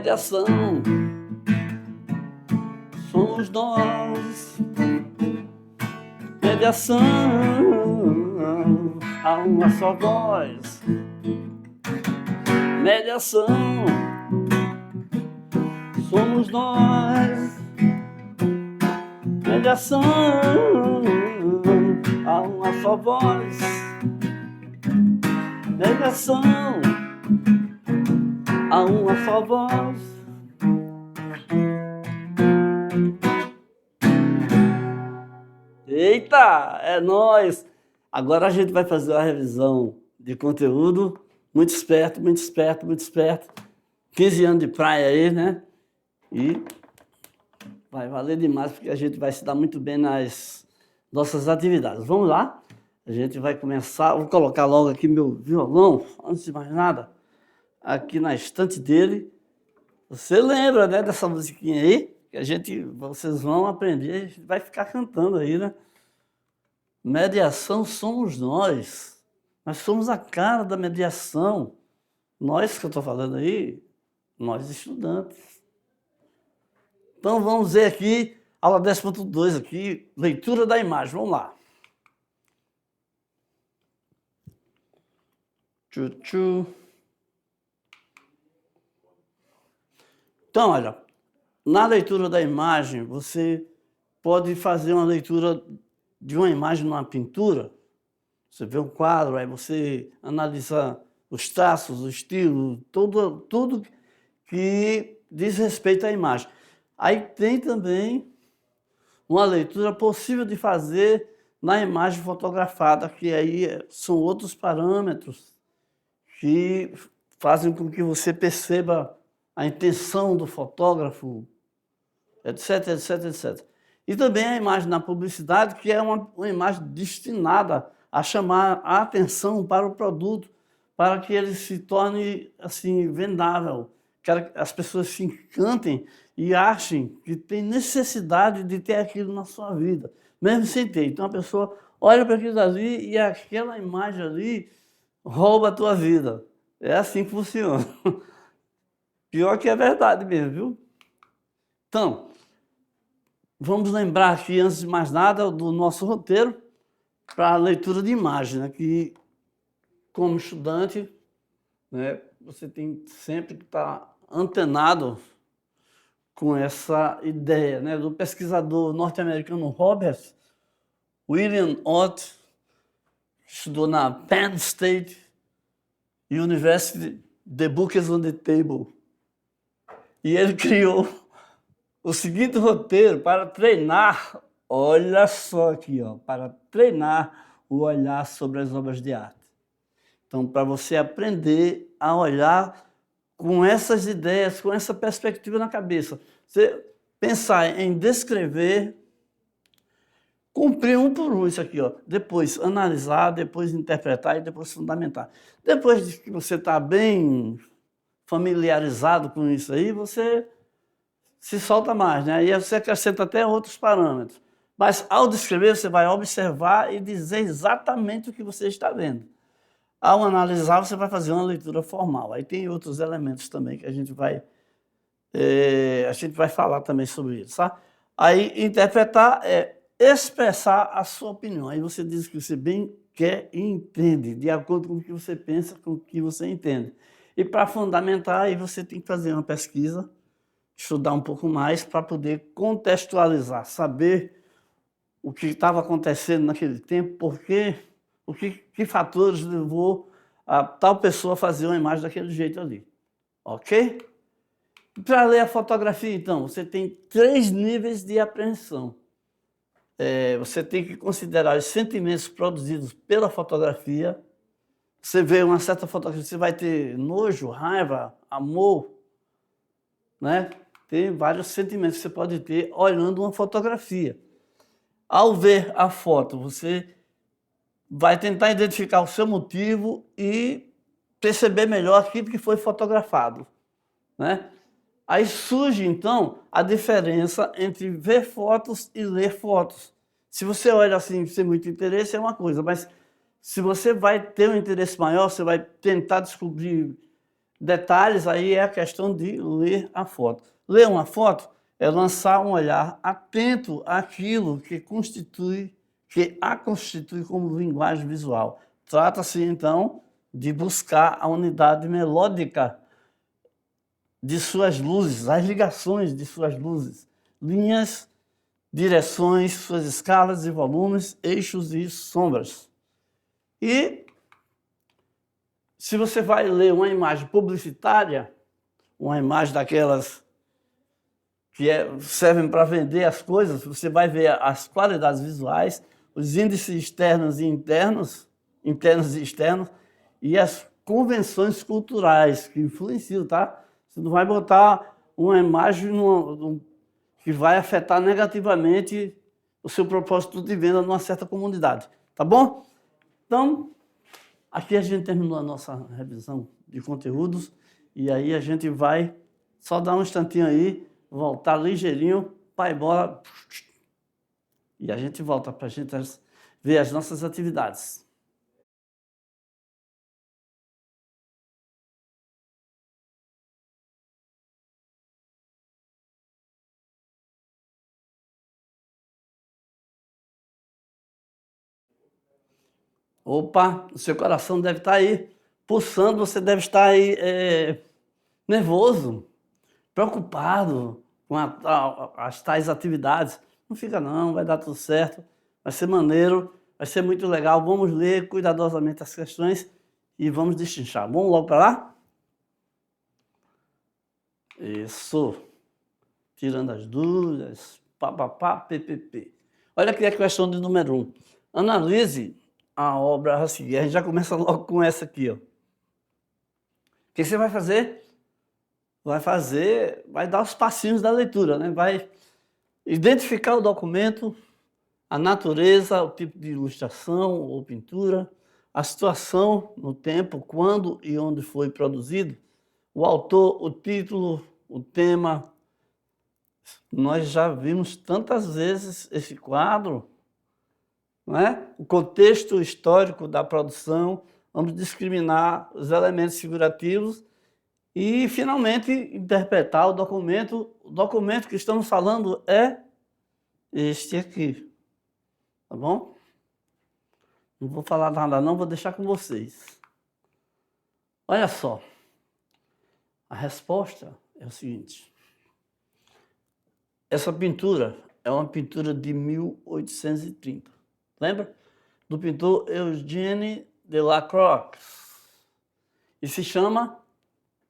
Mediação somos nós. Mediação, há uma só voz. Mediação somos nós. Mediação, há uma só voz. Mediação, há uma só voz. Eita, é nóis! Agora a gente vai fazer uma revisão de conteúdo. Muito esperto, muito esperto, muito esperto. 15 anos de praia aí, né? E vai valer demais, porque a gente vai se dar muito bem nas nossas atividades. Vamos lá? A gente vai começar. Vou colocar logo aqui meu violão, antes de mais nada, aqui na estante dele. Você lembra, né, dessa musiquinha aí? Que vocês vão aprender, a gente vai ficar cantando aí, né? Mediação somos nós. Nós somos a cara da mediação. Nós que eu estou falando aí, nós estudantes. Então vamos ver aqui, aula 10.2 aqui, leitura da imagem. Vamos lá. Tchu. Então, olha, na leitura da imagem, você pode fazer uma leitura de uma imagem numa pintura. Você vê um quadro, aí você analisa os traços, o estilo, tudo que diz respeito à imagem. Aí tem também uma leitura possível de fazer na imagem fotografada, que aí são outros parâmetros que fazem com que você perceba a intenção do fotógrafo, etc, etc, etc. E também a imagem na publicidade, que é uma imagem destinada a chamar a atenção para o produto, para que ele se torne assim, vendável, que as pessoas se encantem e achem que tem necessidade de ter aquilo na sua vida, mesmo sem ter. Então a pessoa olha para aquilo ali e aquela imagem ali rouba a tua vida. É assim que funciona. Pior que é verdade mesmo, viu? Então, vamos lembrar aqui, antes de mais nada, do nosso roteiro para a leitura de imagem, né? Que, como estudante, né, você tem sempre que estar antenado com essa ideia, né, do pesquisador norte-americano Robert William Ott, que estudou na Penn State University, The Book is on the Table. E ele criou o seguinte roteiro para treinar, olha só aqui, ó, para treinar o olhar sobre as obras de arte. Então, para você aprender a olhar com essas ideias, com essa perspectiva na cabeça, você pensar em descrever, cumprir um por um isso aqui, ó. Depois analisar, depois interpretar e depois fundamentar. Depois de que você está bem familiarizado com isso aí, você se solta mais, né? Aí você acrescenta até outros parâmetros. Mas ao descrever, você vai observar e dizer exatamente o que você está vendo. Ao analisar, você vai fazer uma leitura formal. Aí tem outros elementos também que a gente vai falar também sobre isso, tá? Aí interpretar é expressar a sua opinião. Aí você diz o que você bem quer e entende, de acordo com o que você pensa, com o que você entende. E para fundamentar, aí você tem que fazer uma pesquisa, estudar um pouco mais para poder contextualizar, saber o que estava acontecendo naquele tempo, porque que fatores levou a tal pessoa a fazer uma imagem daquele jeito ali. Ok? Para ler a fotografia, então, você tem 3 níveis de apreensão. Você tem que considerar os sentimentos produzidos pela fotografia. Você vê uma certa fotografia, você vai ter nojo, raiva, amor, né? Tem vários sentimentos que você pode ter olhando uma fotografia. Ao ver a foto, você vai tentar identificar o seu motivo e perceber melhor aquilo que foi fotografado, né? Aí surge, então, a diferença entre ver fotos e ler fotos. Se você olha assim sem muito interesse, é uma coisa, mas se você vai ter um interesse maior, você vai tentar descobrir detalhes aí é a questão de ler a foto. Ler uma foto é lançar um olhar atento àquilo que a constitui como linguagem visual. Trata-se, então, de buscar a unidade melódica de suas luzes, as ligações de suas luzes, linhas, direções, suas escalas e volumes, eixos e sombras. E se você vai ler uma imagem publicitária, uma imagem daquelas que servem para vender as coisas, você vai ver as qualidades visuais, os índices externos e internos e externos, e as convenções culturais que influenciam, tá? Você não vai botar uma imagem que vai afetar negativamente o seu propósito de venda numa certa comunidade, tá bom? Então, aqui a gente terminou a nossa revisão de conteúdos e aí a gente vai só dar um instantinho aí, voltar ligeirinho, pai bola, e a gente volta para a gente ver as nossas atividades. Opa, o seu coração deve estar aí pulsando, você deve estar aí nervoso, preocupado com as tais atividades. Não fica não, vai dar tudo certo, vai ser maneiro, vai ser muito legal. Vamos ler cuidadosamente as questões e vamos destrinchar. Vamos logo para lá? Isso. Tirando as dúvidas, papapá, ppp. Olha aqui a questão de número 1. Analise a obra a seguir. A gente já começa logo com essa aqui, ó. O que você vai fazer? Vai dar os passinhos da leitura, né? Vai identificar o documento, a natureza, o tipo de ilustração ou pintura, a situação no tempo, quando e onde foi produzido, o autor, o título, o tema. Nós já vimos tantas vezes esse quadro, não é? O contexto histórico da produção, vamos discriminar os elementos figurativos e, finalmente, interpretar o documento. O documento que estamos falando é este aqui, tá bom? Não vou falar nada não, vou deixar com vocês. Olha só, a resposta é o seguinte. Essa pintura é uma pintura de 1830. Lembra? Do pintor Eugène Delacroix. E se chama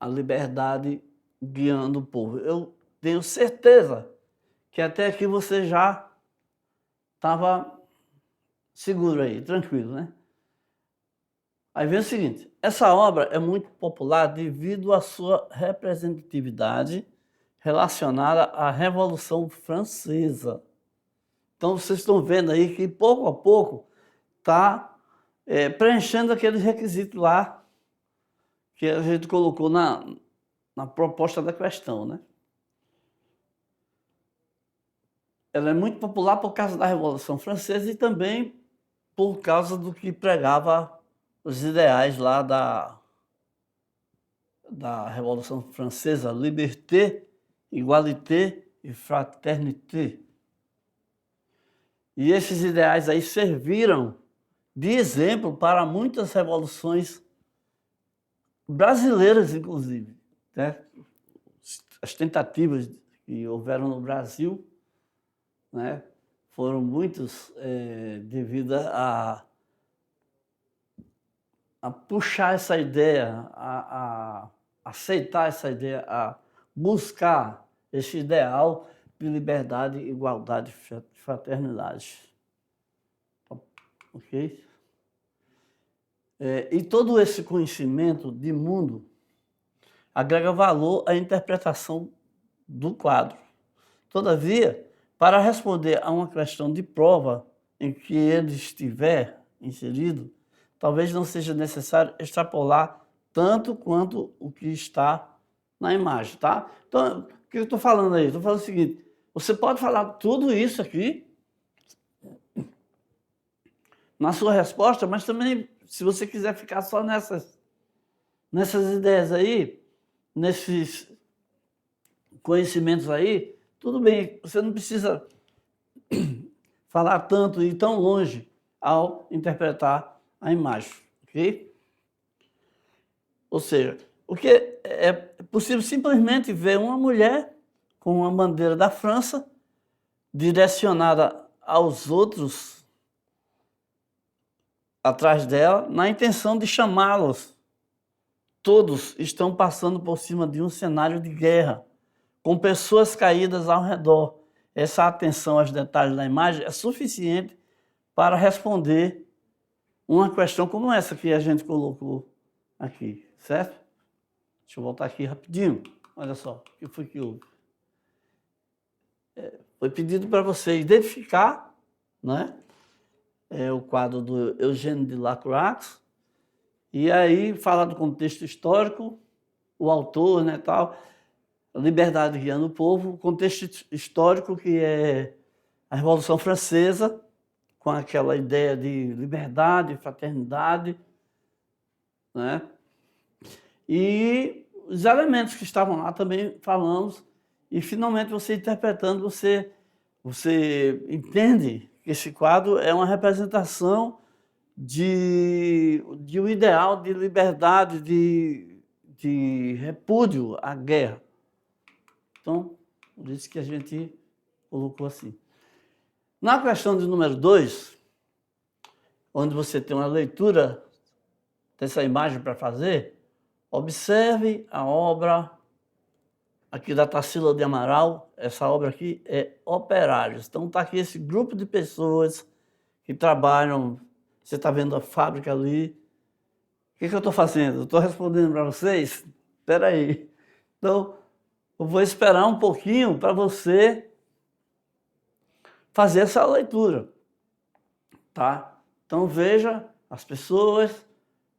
A Liberdade Guiando o Povo. Eu tenho certeza que até aqui você já estava seguro aí, tranquilo, né? Aí vem o seguinte, essa obra é muito popular devido à sua representatividade relacionada à Revolução Francesa. Então, vocês estão vendo aí que, pouco a pouco, está preenchendo aquele requisito lá que a gente colocou na proposta da questão, né? Ela é muito popular por causa da Revolução Francesa e também por causa do que pregava os ideais lá da Revolução Francesa, liberté, igualité e fraternité. E esses ideais aí serviram de exemplo para muitas revoluções brasileiras, inclusive, né? As tentativas que houveram no Brasil, né, foram muitos devido a puxar essa ideia, a aceitar essa ideia, a buscar esse ideal de liberdade, igualdade e fraternidade. Ok? E todo esse conhecimento de mundo agrega valor à interpretação do quadro. Todavia, para responder a uma questão de prova em que ele estiver inserido, talvez não seja necessário extrapolar tanto quanto o que está na imagem, tá? Então, o que eu estou falando aí? Estou falando o seguinte, você pode falar tudo isso aqui na sua resposta, mas também, se você quiser ficar só nessas ideias aí, nesses conhecimentos aí, tudo bem, você não precisa falar tanto e ir tão longe ao interpretar a imagem, ok? Ou seja, o que é possível simplesmente ver uma mulher com uma bandeira da França direcionada aos outros atrás dela, na intenção de chamá-los. Todos estão passando por cima de um cenário de guerra, com pessoas caídas ao redor. Essa atenção aos detalhes da imagem é suficiente para responder uma questão como essa que a gente colocou aqui, certo? Deixa eu voltar aqui rapidinho. Olha só, o que foi que houve? Foi pedido para você identificar, né, o quadro do Eugène Delacroix, e aí falar do contexto histórico, o autor, né, tal, a liberdade guiando o povo, o contexto histórico que é a Revolução Francesa, com aquela ideia de liberdade, fraternidade, né? E os elementos que estavam lá também falamos, e finalmente você interpretando, você entende que esse quadro é uma representação de um ideal de liberdade, de repúdio à guerra. Então, por isso que a gente colocou assim. Na questão de número 2, onde você tem uma leitura dessa imagem para fazer, observe a obra aqui da Tarsila de Amaral. Essa obra aqui é Operários. Então está aqui esse grupo de pessoas que trabalham. Você está vendo a fábrica ali. O que eu estou fazendo? Estou respondendo para vocês? Espera aí. Então, eu vou esperar um pouquinho para você fazer essa leitura, tá? Então veja as pessoas,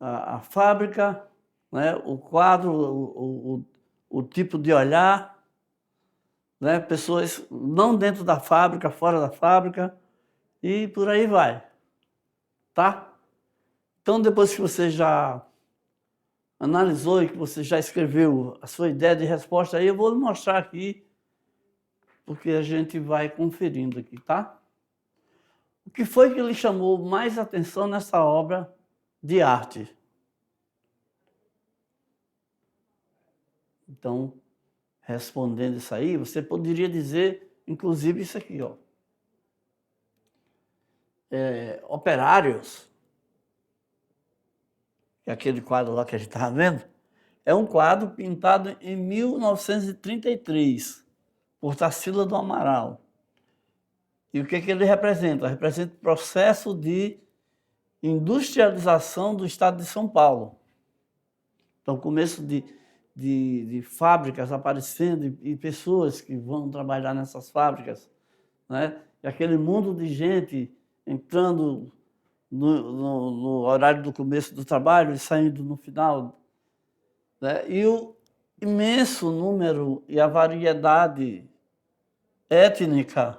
a fábrica, né? O quadro, o tipo de olhar, né? Pessoas não dentro da fábrica, fora da fábrica, e por aí vai, tá? Então depois que você já analisou e que você já escreveu a sua ideia de resposta, aí eu vou mostrar aqui, porque a gente vai conferindo aqui, tá? O que foi que lhe chamou mais atenção nessa obra de arte? Então, respondendo isso aí, você poderia dizer, inclusive, isso aqui, ó. Operários, que é aquele quadro lá que a gente estava vendo, é um quadro pintado em 1933, por Tarsila do Amaral. E o que ele representa? Representa o processo de industrialização do estado de São Paulo. Então, começo de fábricas aparecendo e pessoas que vão trabalhar nessas fábricas, né? E aquele mundo de gente entrando no horário do começo do trabalho e saindo no final, né? E o imenso número e a variedade étnica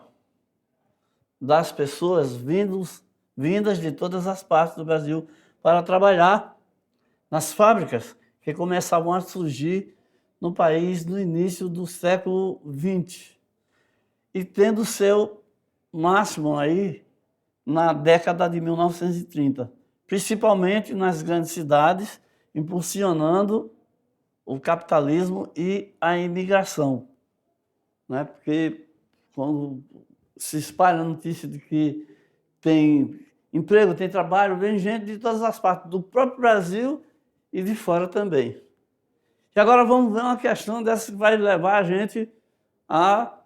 das pessoas vindas de todas as partes do Brasil para trabalhar nas fábricas que começavam a surgir no país no início do século XX e tendo seu máximo aí na década de 1930, principalmente nas grandes cidades, impulsionando o capitalismo e a imigração, né? Porque quando se espalha a notícia de que tem emprego, tem trabalho, vem gente de todas as partes do próprio Brasil e de fora também. E agora vamos ver uma questão dessa que vai levar a gente a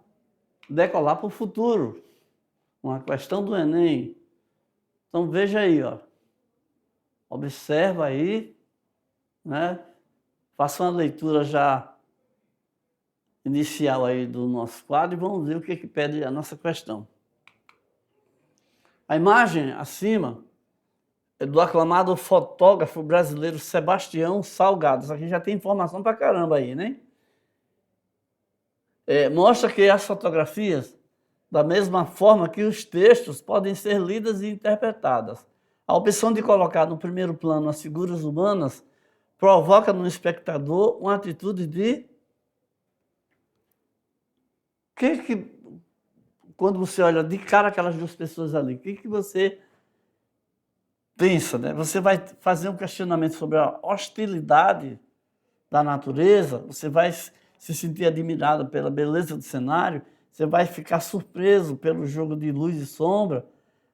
decolar para o futuro. Uma questão do Enem. Então veja aí, ó. Observa aí, né? Faça uma leitura já inicial aí do nosso quadro e vamos ver o que pede a nossa questão. A imagem acima é do aclamado fotógrafo brasileiro Sebastião Salgado. Isso aqui já tem informação pra caramba aí, né? Mostra que as fotografias, da mesma forma que os textos, podem ser lidas e interpretadas. A opção de colocar no primeiro plano as figuras humanas provoca no espectador uma atitude de... Quando você olha de cara aquelas duas pessoas ali, o que você pensa, né? Você vai fazer um questionamento sobre a hostilidade da natureza, você vai se sentir admirado pela beleza do cenário, você vai ficar surpreso pelo jogo de luz e sombra,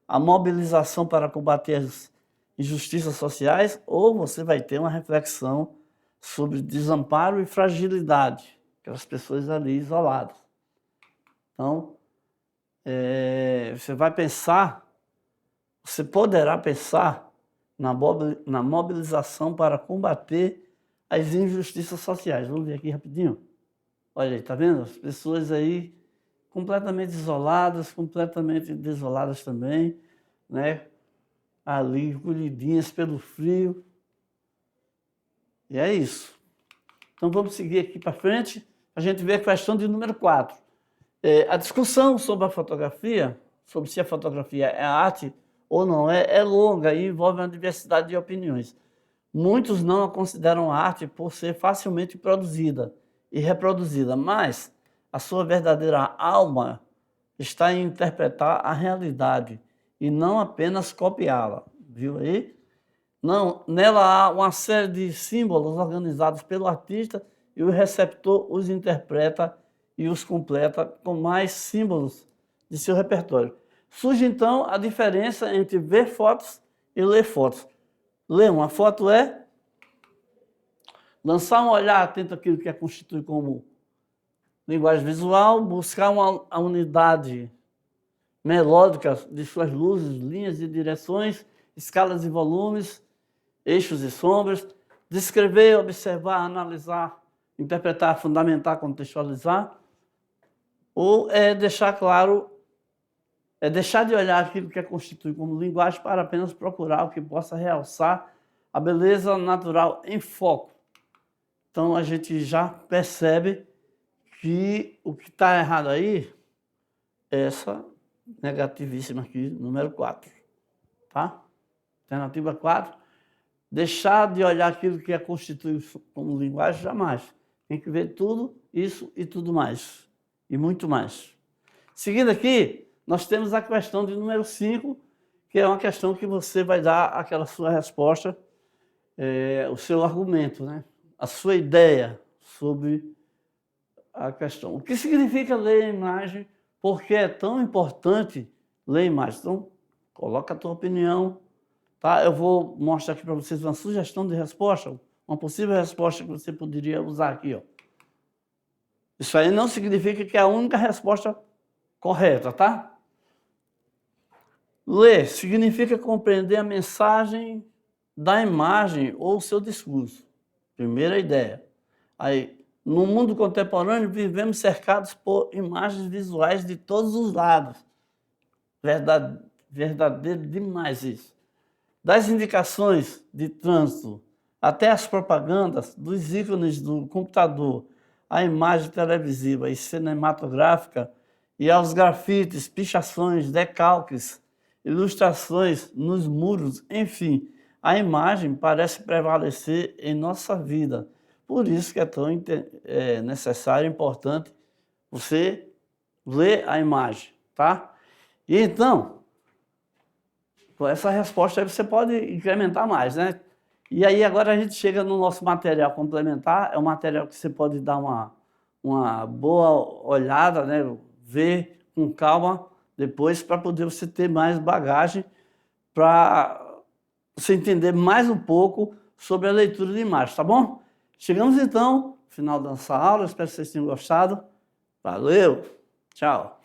a mobilização para combater as injustiças sociais, ou você vai ter uma reflexão sobre desamparo e fragilidade, aquelas pessoas ali isoladas. Então, você vai pensar, você poderá pensar na mobilização para combater as injustiças sociais. Vamos ver aqui rapidinho. Olha aí, tá vendo? As pessoas aí completamente isoladas, completamente desoladas também, né? Ali, encolhidinhas pelo frio. E é isso. Então vamos seguir aqui para frente. A gente vê a questão de número 4. A discussão sobre a fotografia, sobre se a fotografia é arte ou não é longa e envolve uma diversidade de opiniões. Muitos não a consideram arte por ser facilmente produzida e reproduzida, mas a sua verdadeira alma está em interpretar a realidade e não apenas copiá-la. Viu aí? Não, nela há uma série de símbolos organizados pelo artista e o receptor os interpreta e os completa com mais símbolos de seu repertório. Surge então a diferença entre ver fotos e ler fotos. Ler uma foto é lançar um olhar atento àquilo que a constitui como linguagem visual, buscar a unidade melódica de suas luzes, linhas e direções, escalas e volumes, eixos e sombras, descrever, observar, analisar, interpretar, fundamentar, contextualizar, ou deixar claro, deixar de olhar aquilo que a constitui como linguagem para apenas procurar o que possa realçar a beleza natural em foco. Então a gente já percebe que o que está errado aí é essa negativíssima aqui, número 4. Tá? Alternativa 4. Deixar de olhar aquilo que a constitui como linguagem, jamais. Tem que ver tudo isso e tudo mais. E muito mais. Seguindo aqui, nós temos a questão de número 5, que é uma questão que você vai dar aquela sua resposta, o seu argumento, né? A sua ideia sobre a questão. O que significa ler a imagem? Por que é tão importante ler a imagem? Então, coloca a tua opinião. Tá? Eu vou mostrar aqui para vocês uma sugestão de resposta, uma possível resposta que você poderia usar aqui. Ó. Isso aí não significa que é a única resposta correta, tá? Ler significa compreender a mensagem da imagem ou o seu discurso. Primeira ideia. Aí, no mundo contemporâneo, vivemos cercados por imagens visuais de todos os lados. Verdadeiro demais isso. Das indicações de trânsito até as propagandas, dos ícones do computador, a imagem televisiva e cinematográfica, e aos grafites, pichações, decalques, ilustrações nos muros, enfim, a imagem parece prevalecer em nossa vida. Por isso que é tão necessário e importante você ler a imagem, tá? E então, com essa resposta aí você pode incrementar mais, né? E aí agora a gente chega no nosso material complementar, é um material que você pode dar uma boa olhada, né? Ver com calma depois para poder você ter mais bagagem para você entender mais um pouco sobre a leitura de imagens, tá bom? Chegamos então ao final da nossa aula, espero que vocês tenham gostado. Valeu, tchau!